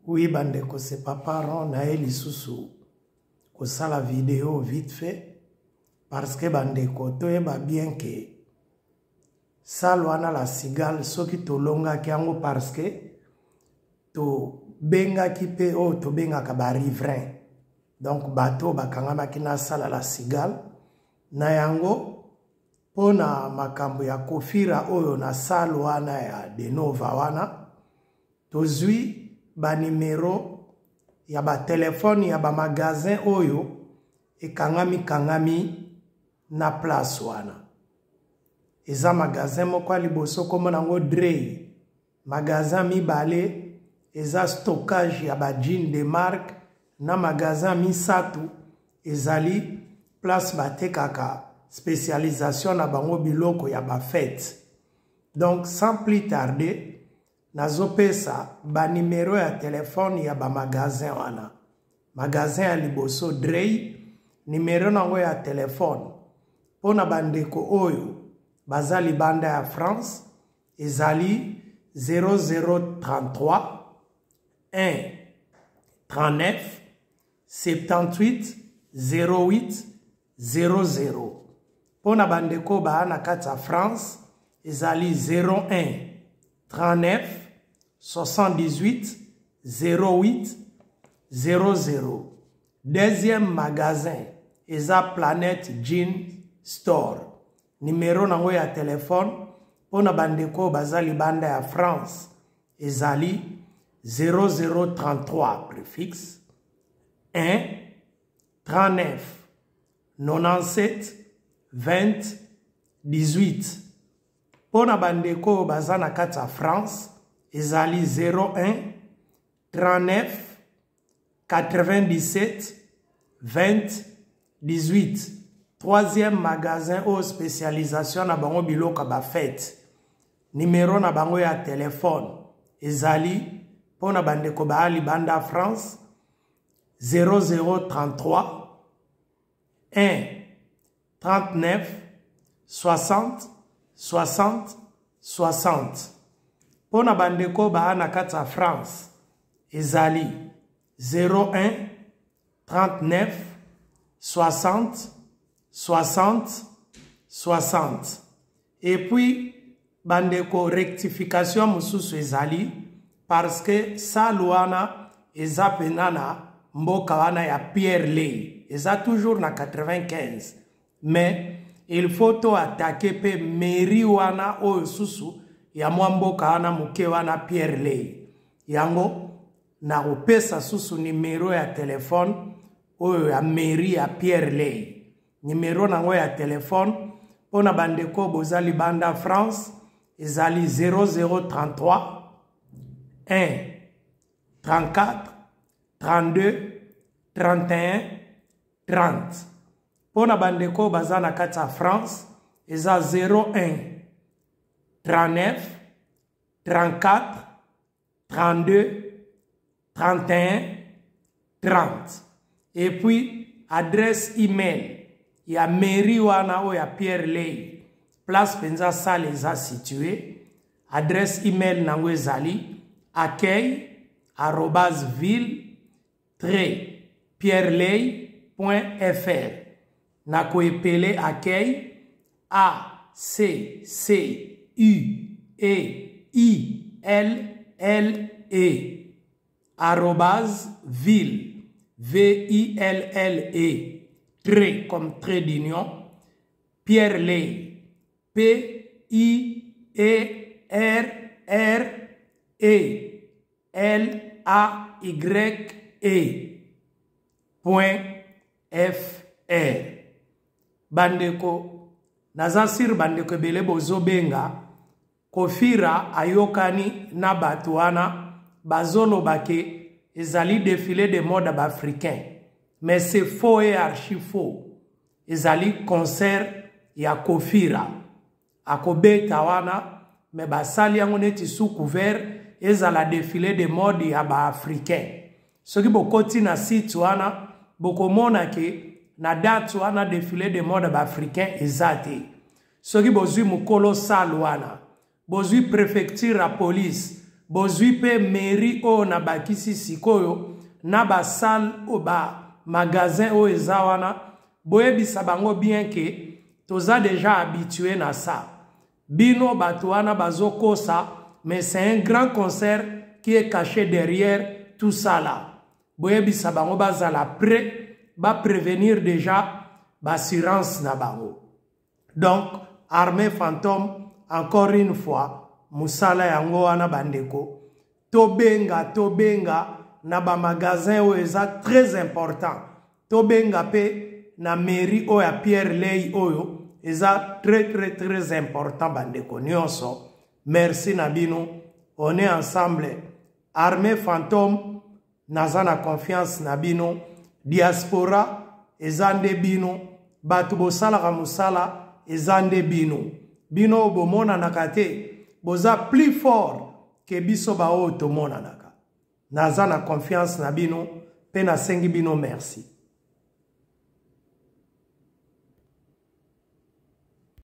Oui, bandeko, c'est papa Ron Naeli Soussou. Kosa la vidéo vite fait. Parce que bandeko, toyeba bien que salwana la cigale, soki to longa kiango parce que to benga kipe o to benga kaba riverain. Donc bateau bakangama kina sala la cigale. Na yango, pona makambo ya kofira oyo na salwana ya denova wana. Tozui ba numéro ya ba téléphone ya ba magasin oyo kangami na place wana. Eza magasin moko liboso komo nango Drey. Magasin mibale eza stockage ya ba jean de marque na magasin misatu ezali place batekaka spécialisation na bango biloko ya ba fête. Donc sans plus tarder nazopesa ba numéro ya téléphone ya ba magasin wana. Magasin ya liboso Drey, numéro nango ya téléphone. Pona bandeko oyo, bazali banda ya France, ezali 0033 1 39 78 08 00. Pona bandeko baana kata France, ezali 01 39 78 08 00. Deuxième magasin, eza Planète Jean Store. Numéro nango ya téléphone, pona bandeko bazali banda ya France, ezali 0033 préfixe 1 39 97 20 18. Pona bandeko bazana kata France, ezali 01 39 97 20 18. Troisième magasin au spécialisation na bango biloko ba fête. Numéro na bango ya téléphone ezali pona bandeko baali banda France 0033 1 39 60 60 60. Pona bandeko baana kata France ezali 01 39 60 60 60. Et puis bandeko rectification mususu ezali parce que saluana eza penana mboka wana ya Pierre Lay eza toujours na 95. Mais il faut to attaquer pe mairie wana oyo susu ya mboka wana muke wana Pierre Lay. Yango na opesa susu numéro ya téléphone oyo ya mairie ya Pierre Lay. Numéro nango ya téléphone pona bandeko bozali banda France ezali 0033 1 34 32 31 30. Pona bandeko bazana kata France eza 01 39 34 32 31 30. Et puis adresse email ya mairie wana o ya Pierre Lay. Place penza salle eza situé. Adresse email nango ezali accueil@pierrelay.fr. Na koepele accueil @ville trait comme trait d'union Pierre Lay PIERLAYE.fr. Bandeko nazasir bandeko bele bozobenga kofira ayokani na batuana bazolo bake ezali défilé de mode africain. Mais c'est faux et archi faux. Ezali concert ya kofira. Akobe tawana me basali yango neti sous couvert ezala défilé de mode ya ba africain. Soki bokoti na site wana bokomona ke na date wana défilé de mode ba africain ezate. Soki bozui mukolo salwana, bozui préfecture à police, bozwi pe mairie o na bakisi sikoyo na ba salle o ba magasin o eza wana boyebisa bango bien que toza déjà habitué na ça bino bato wana bazokosa mais c'est un grand concert qui est caché derrière tout ça là boyebisa bango bazala prêt ba prévenir déjà bassurance na bango. Donc Armée Fantôme encore une fois musala yango wana bandeko tobenga na ba magasin o eza très important tobenga pe na mairie o ya Pierre Lei oyo eza très important bandeko nyonso. Merci na bino, on est ensemble. Armée Fantôme naza na confiance na bino, diaspora eza nde bino, bato bosalaka musala eza nde bino. Bino bomona nakate boza plus fort que biso ba oyo tomona naka. Naza na confiance na bino pe nasengi bino merci.